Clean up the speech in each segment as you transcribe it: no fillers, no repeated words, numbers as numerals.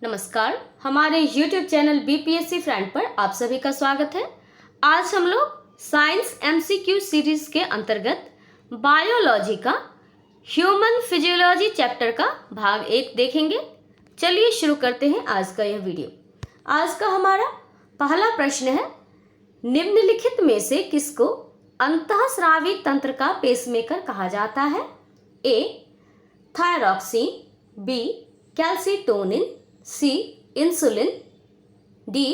नमस्कार, हमारे YouTube channel BPSC friend पर आप सभी का स्वागत है। आज हम लोग साइंस एमसीक्यू सीरीज के अंतर्गत बायोलॉजी का ह्यूमन फिजियोलॉजी चैप्टर का भाग 1 देखेंगे। चलिए शुरू करते हैं आज का यह वीडियो। आज का हमारा पहला प्रश्न है, निम्नलिखित में से किसको अंतःस्रावी तंत्र का पेसमेकर कहा जाता है? ए थायरॉक्सिन, बी कैल्सिटोनिन, सी इंसुलिन, डी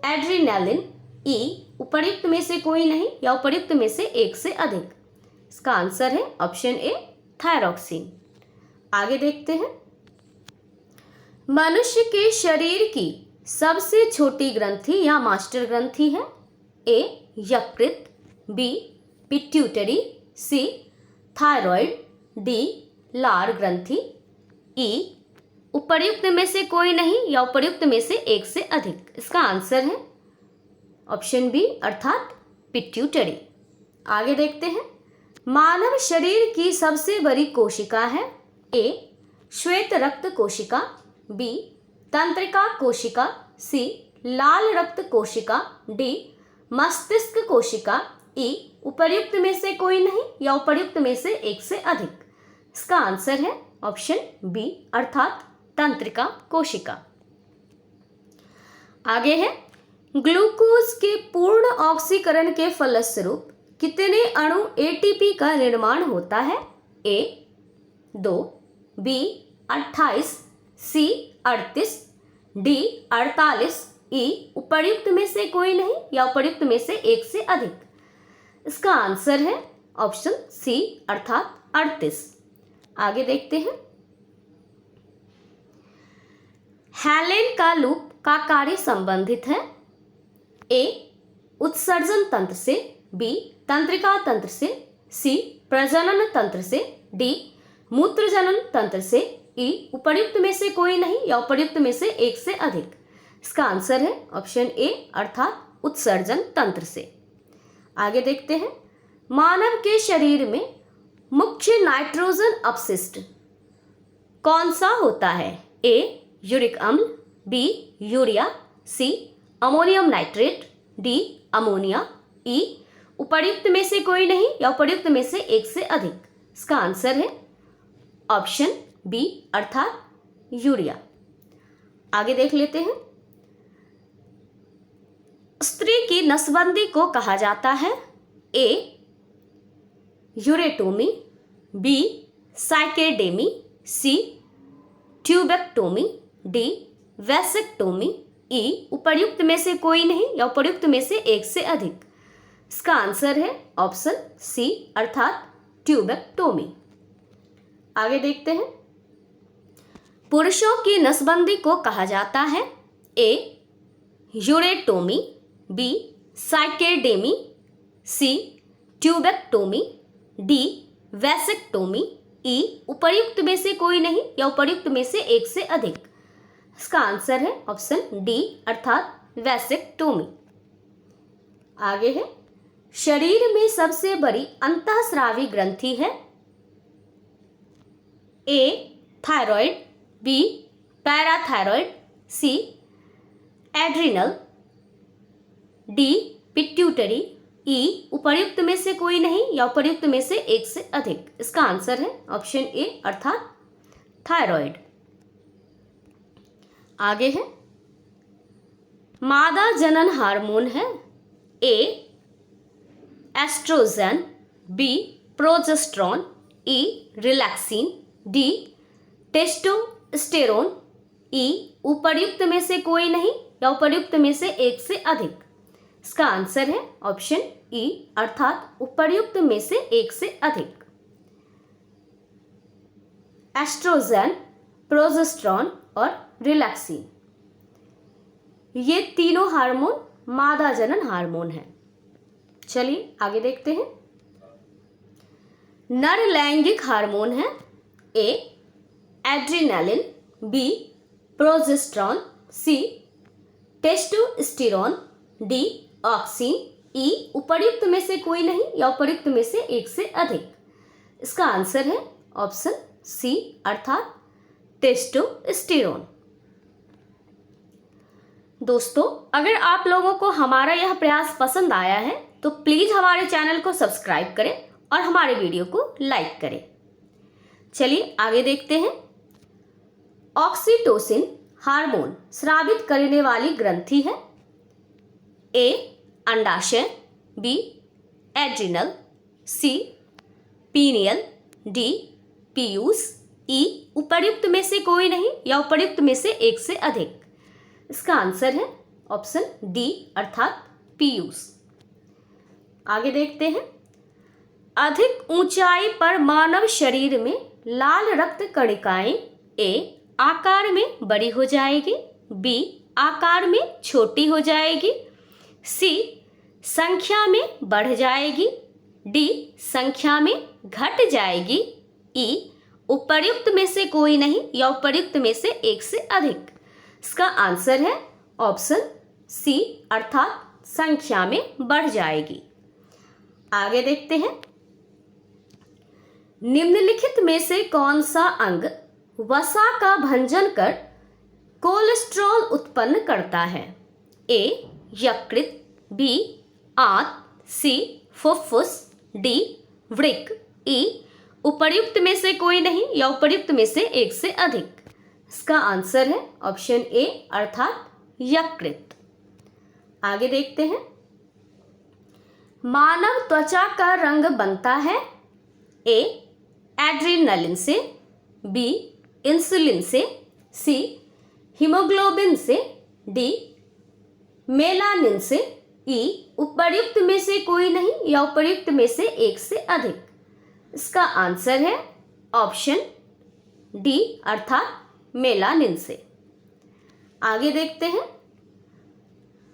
एड्रेनालिन, ई उपर्युक्त में से कोई नहीं या उपर्युक्त में से एक से अधिक। इसका आंसर है ऑप्शन ए थायरॉक्सिन। आगे देखते हैं, मनुष्य के शरीर की सबसे छोटी ग्रंथि या मास्टर ग्रंथि है? ए यकृत, बी पिट्यूटरी, सी थायराइड, डी लार ग्रंथि, ई उपर्युक्त में से कोई नहीं या उपर्युक्त में से एक से अधिक। इसका आंसर है ऑप्शन बी अर्थात पिट्यूटरी। आगे देखते हैं, मानव शरीर की सबसे बड़ी कोशिका है? ए श्वेत रक्त कोशिका, बी तंत्रिका कोशिका, सी लाल रक्त कोशिका, डी मस्तिष्क कोशिका, ई उपर्युक्त में से कोई नहीं या उपर्युक्त में से एक से अधिक। इसका आंसर है ऑप्शन बी अर्थात तंत्रिका कोशिका। आगे है, ग्लूकोज के पूर्ण ऑक्सीकरण के फलस्वरूप कितने अणु एटीपी का निर्माण होता है? ए 2, बी 28, सी 38, डी 48, ई उपर्युक्त में से कोई नहीं या उपर्युक्त में से एक से अधिक। इसका आंसर है ऑप्शन सी अर्थात 38। आगे देखते हैं, हेलेन का लूप का कार्य संबंधित है? ए उत्सर्जन तंत्र से, बी तंत्रिका तंत्र से, सी प्रजनन तंत्र से, डी मूत्रजनन तंत्र से, ई उपर्युक्त में से कोई नहीं या उपर्युक्त में से एक से अधिक। इसका आंसर है ऑप्शन ए अर्थात उत्सर्जन तंत्र से। आगे देखते हैं, मानव के शरीर में मुख्य नाइट्रोजन अपशिष्ट कौन सा होता है? ए यूरिक अम्ल, बी यूरिया, सी अमोनियम नाइट्रेट, डी अमोनिया, ई उपर्युक्त में से कोई नहीं या उपर्युक्त में से एक से अधिक। इसका आंसर है ऑप्शन बी अर्थात यूरिया। आगे देख लेते हैं, स्त्री की नसबंदी को कहा जाता है? ए यूरेटोमी, बी साइकेडेमी, सी ट्यूबेक्टोमी, डी वैसेक्टोमी, ई उपर्युक्त में से कोई नहीं या उपर्युक्त में से एक से अधिक। इसका आंसर है ऑप्शन सी अर्थात ट्यूबेक्टोमी। आगे देखते हैं, पुरुषों की नसबंदी को कहा जाता है? ए यूरेटोमी, बी साइकेडेमी, सी ट्यूबेक्टोमी, डी वैसेक्टोमी, ई उपर्युक्त में से कोई नहीं या उपर्युक्त में से एक से अधिक। इसका आंसर है ऑप्शन डी अर्थात वैसेक्टोमी। आगे है, शरीर में सबसे बड़ी अंतःस्रावी ग्रंथि है? ए थायराइड, बी पैराथायराइड, सी एड्रिनल, डी पिट्यूटरी, ई उपर्युक्त में से कोई नहीं या उपर्युक्त में से एक से अधिक। इसका आंसर है ऑप्शन ए अर्थात थायराइड। आगे है, मादा जनन हार्मोन है? ए एस्ट्रोजन, बी प्रोजेस्टेरोन, ई रिलैक्सिन, डी टेस्टोस्टेरोन, ई उपर्युक्त में से कोई नहीं या उपर्युक्त में से एक से अधिक। इसका आंसर है ऑप्शन ई अर्थात उपर्युक्त में से एक से अधिक। एस्ट्रोजन, प्रोजेस्टेरोन और रिलैक्सिन, ये तीनों हार्मोन मादा जनन हार्मोन हैं। चलिए आगे देखते हैं, नर लैंगिक हार्मोन है? ए एड्रेनालिन, बी प्रोजेस्टेरोन, सी टेस्टोस्टेरोन, डी ऑक्सिन, ई उपर्युक्त में से कोई नहीं या उपर्युक्त में से एक से अधिक। इसका आंसर है ऑप्शन सी अर्थात टेस्टोस्टेरोन। दोस्तों, अगर आप लोगों को हमारा यह प्रयास पसंद आया है तो प्लीज हमारे चैनल को सब्सक्राइब करें और हमारे वीडियो को लाइक करें। चलिए आगे देखते हैं। ऑक्सीटोसिन हार्मोन स्रावित करने वाली ग्रंथि है। ए अंडाशय, बी एड्रिनल, सी पीनियल, डी पीयूष, ई उपर्युक्त में से कोई नहीं या उपर्युक्त में से एक से अधिक। इसका आंसर है ऑप्शन डी अर्थात पीयूष। आगे देखते हैं। अधिक ऊंचाई पर मानव शरीर में लाल रक्त कणिकाएं ए आकार में बड़ी हो जाएगी, बी आकार में छोटी हो जाएगी, सी संख्या में बढ़ जाएगी, डी संख्या में घट जाएगी, ई उपर्युक्त में से कोई नहीं या उपर्युक्त में से एक से अधिक। इसका आंसर है ऑप्शन सी अर्थात संख्या में बढ़ जाएगी। आगे देखते हैं। निम्नलिखित में से कौन सा अंग वसा का भंजन कर कोलेस्ट्रॉल उत्पन्न करता है? ए यकृत, बी आंत, सी फुफ्फुस, डी वृक्क, ई उपर्युक्त में से कोई नहीं या उपर्युक्त में से एक से अधिक। इसका आंसर है ऑप्शन ए अर्थात यकृत। आगे देखते हैं। मानव त्वचा का रंग बनता है ए एड्रेनालिन से, बी इंसुलिन से, सी हीमोग्लोबिन से, डी मेलानिन से, ई उपर्युक्त में से कोई नहीं या उपर्युक्त में से एक से अधिक। इसका आंसर है ऑप्शन डी अर्थात मेलानिन से। आगे देखते हैं।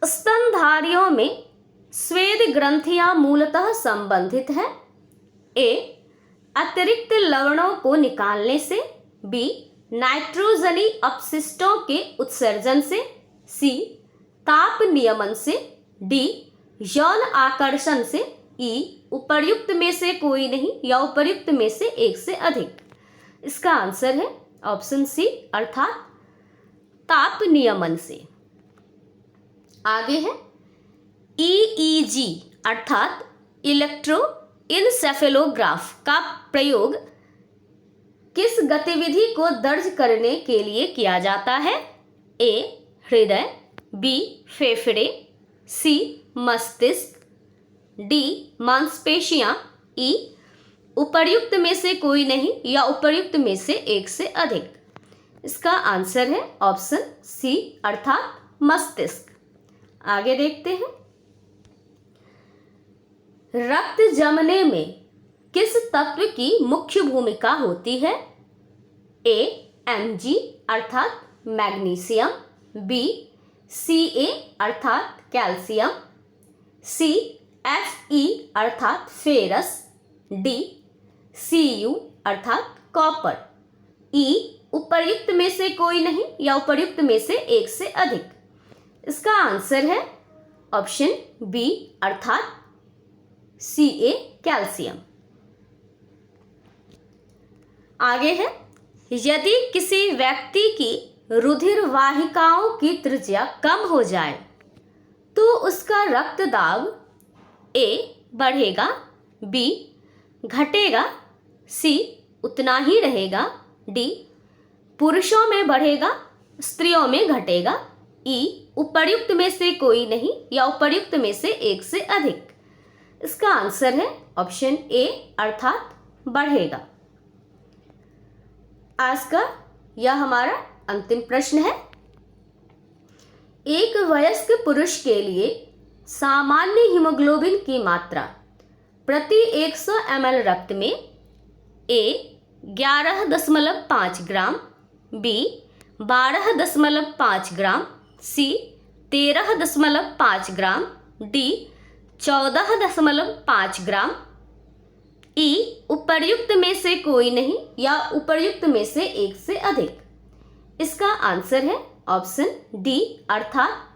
स्तनधारियों में स्वेद ग्रंथियां मूलतः संबंधित है। ए अतिरिक्त लवणों को निकालने से, बी नाइट्रोजनी अपशिष्टों के उत्सर्जन से, सी ताप नियमन से, डी यौन आकर्षण से, ई उपर्युक्त में से कोई नहीं या उपर्युक्त में से एक से अधिक। इसका आंसर है ऑप्शन सी अर्थात ताप नियमन से। आगे है ईईजी अर्थात इलेक्ट्रोइनसेफेलोग्राफ का प्रयोग किस गतिविधि को दर्ज करने के लिए किया जाता है? ए हृदय, बी फेफड़े, सी मस्तिष्क, डी मांसपेशियां, ई उपर्युक्त में से कोई नहीं या उपर्युक्त में से एक से अधिक। इसका आंसर है ऑप्शन सी अर्थात मस्तिष्क। आगे देखते हैं। रक्त जमने में किस तत्व की मुख्य भूमिका होती है? ए Mg अर्थात मैग्नीशियम, बी Ca अर्थात कैल्शियम, सी Fe अर्थात फेरस, डी Cu अर्थात कॉपर, ई उपर्युक्त में से कोई नहीं या उपर्युक्त में से एक से अधिक। इसका आंसर है ऑप्शन बी अर्थात Ca कैल्शियम। आगे है। यदि किसी व्यक्ति की रुधिर वाहिकाओं की त्रिज्या कम हो जाए तो उसका रक्त दाब ए बढ़ेगा, बी घटेगा, सी उतना ही रहेगा, डी पुरुषों में बढ़ेगा स्त्रियों में घटेगा, ई उपर्युक्त में से कोई नहीं या उपर्युक्त में से एक से अधिक। इसका आंसर है ऑप्शन ए अर्थात बढ़ेगा। आज का यह हमारा अंतिम प्रश्न है। एक वयस्क पुरुष के लिए सामान्य हीमोग्लोबिन की मात्रा प्रति 100 ml रक्त में ए 11.5 ग्राम, बी 12.5 ग्राम, सी 13.5 ग्राम, डी 14.5 ग्राम, ई उपर्युक्त में से कोई नहीं या उपर्युक्त में से एक से अधिक। इसका आंसर है ऑप्शन डी अर्थात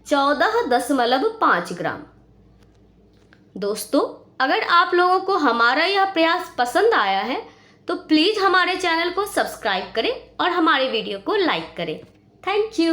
14.5 ग्राम। दोस्तों, अगर आप लोगों को हमारा यह प्रयास पसंद आया है तो प्लीज़ हमारे चैनल को सब्सक्राइब करें और हमारे वीडियो को लाइक करें। Thank you.